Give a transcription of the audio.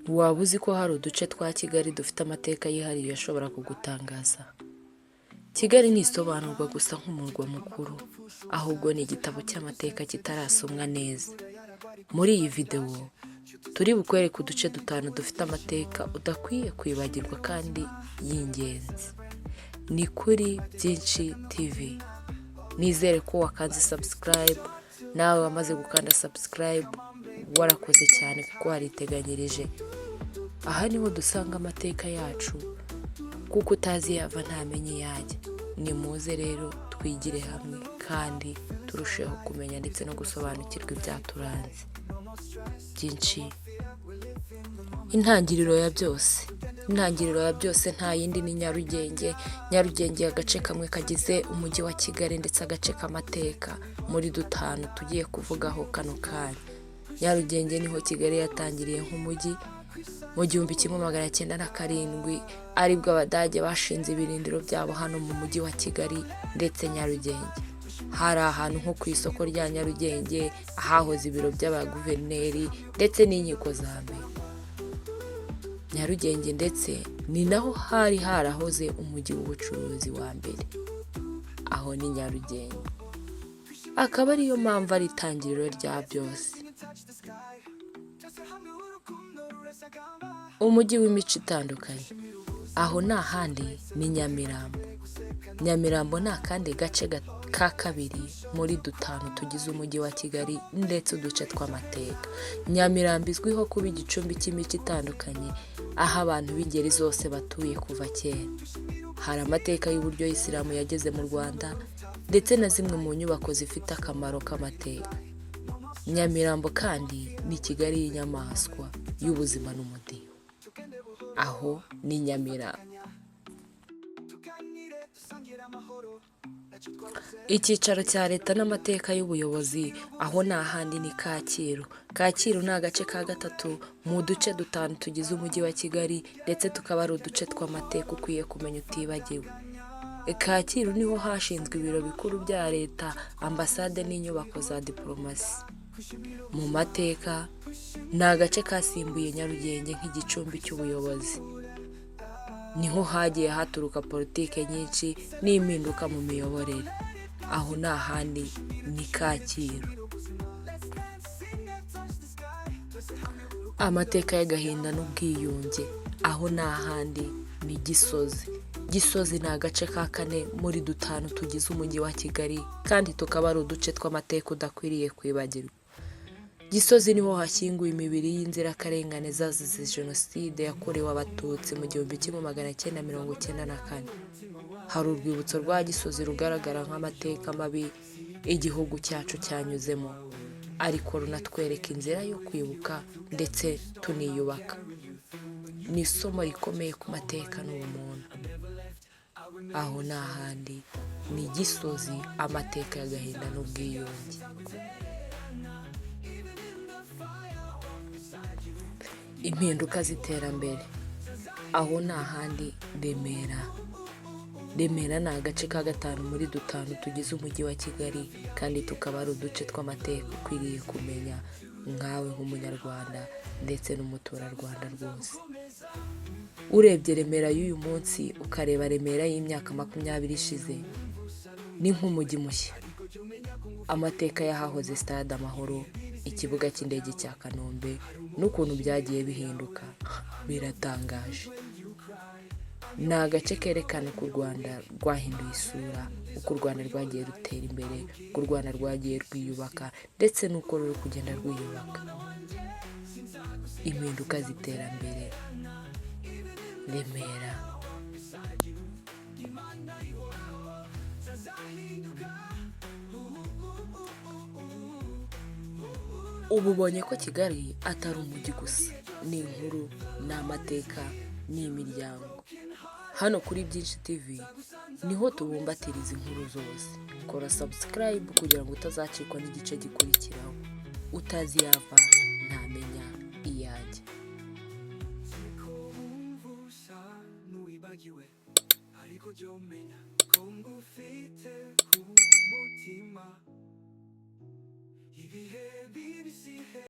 Waba uzi ko hari uduce twa Kigali dufite amateka yihariye ashobora kugutangaza? Kigali ntisobanurwa gusa nk'umurwa mukuru, ahubwo ni igitabo cy'amateka kitarasomwa neza. Muri iyi videwo, turi bukwereke uduce 5 dufite amateka udakwiye kwibagirwa kandi y'ingenzi. Ni kuri Byinshi TV. Nizere ko wakanze subscribe, nawe wamaze gukanda subscribe, warakoze cyane kuko wariteganyirije. Aha niho dusanga amateka yacu, kuko utazi yava ntamenye yajya. Nimuze rero twigire hamwe kandi turusheho kumenya ndetse no gusobanukirwa ibyaturanze. Byinshi. Intangiriro ya byose nta yindi ni Nyarugenge. Nyarugenge agace kamwe kagize umujyi wa Kigali ndetse agace k'amateka muri 5 tugiye kuvugaho kano kanya. Nyarugenge niho Kigali yatangiriye nk'umujyi mu 1907 aribwo Abadage bashinze ibirindiro byabo hano mu mujyi wa Kigali. Ndetse Nyarugenge hari ahantu nko ku isoko rya Nyarugenge ahahoze ibiro by'abaguverineri ndetse n'inkiko za mbere. Nyarugenge ndetse ni naho hari harahoze umujyi w'ubucuruzi wa mbere. Aho ni Nyarugenge, akaba ariyo mpamvu ari itangiriro rya byose. Umujyi w'imico itandukanye, aho nta handi ni Nyamirambo. Nyamirambo ni akandi gace ka kabiri muri 5 tugize umujyi wa Kigali ndetse uduce tw'amateka. Nyamirambo izwiho kuba igicumbi cy'imico itandukanye, aho abantu b'ingeri zose batuye kuva kera. Hari amateka y'uburyo Isilamu yageze mu Rwanda ndetse na zimwe mu nyubako zifite akamaro k'amateka. Nyamirambo kandi ni Kigali y'inyamaswa, y'ubuzima n'umudiho. Aho ni Nyamirambo. Icyicaro cya leta n'amateka y'ubuyobozi, aho nta handi ni Kacyiru. Kacyiru ni agace ka 3 mu duce 5 tugize umujyi wa Kigali ndetse tukaba ari uduce tw'amateka ukwiye kumenya utibagiwe. Kacyiru niho hashinzwe ibiro bikuru bya leta, ambasade n'inyubako za diplomasi. Mu mateka ni agace kasimbuye Nyarugenge nk'igicumbi cy'ubuyobozi. Niho hagiye haturuka politike nyinshi n'impinduka mu miyoborere. Aho nta handi ni Kacyiru. Amateka y'agahinda n'ubwiyunge, aho nta handi ni Gisozi. Gisozi ni agace ka 4 muri 5 tugize umujyi wa Kigali kandi tukaba ari uduce tw'amateka udakwiriye kwibagirwa. Gisozi niho hashyinguye imibiri y'inzirakarengane zazize Jenoside yakorewe Abatutsi mu 1994. Hari urwibutso rwa Gisozi rugaragara nk'amateka mabi igihugu cyacu cyanyuzemo, ariko runatwereka inzira yo kwibuka ndetse tuniyubaka. Ni isomo rikomeye ku mateka n'ubumuntu. Aho nta handi ni Gisozi, amateka y'agahinda n'ubwiyunge. Impinduka z'iterambere, aho nta handi Remera. Remera ni agace ka 5 muri 5 tugize umujyi wa Kigali kandi tukaba ari uduce tw'amateka ukwiriye kumenya nkawe nk'umunyarwanda ndetse n'umuturarwanda rwose. Urebye Remera y'uyu munsi ukareba Remera y'imyaka 20 ishize, ni nk'umujyi mushya. Amateka yahahoze Stade Amahoro, ikibuga cy'indege cya Kanombe n'ukuntu byagiye bihinduka biratangaje. Ni agace kerekana ko u Rwanda rwahinduye isura, uko u Rwanda rwagiye rutera imbere, uko u Rwanda rwagiye rwiyubaka ndetse n'uko ruri kugenda rwiyubaka. Impinduka z'iterambere, Remera. Ubu ubonye ko Kigali atari umujyi gusa, ni inkuru, ni amateka, ni imiryango. Hano kuri Byinshi TV niho tubumbatira izi nkuru zose. Kora subscribe kugira ngo utazacikwa n'igice gikurikiraho. Utazi yava ntamenya iyajya.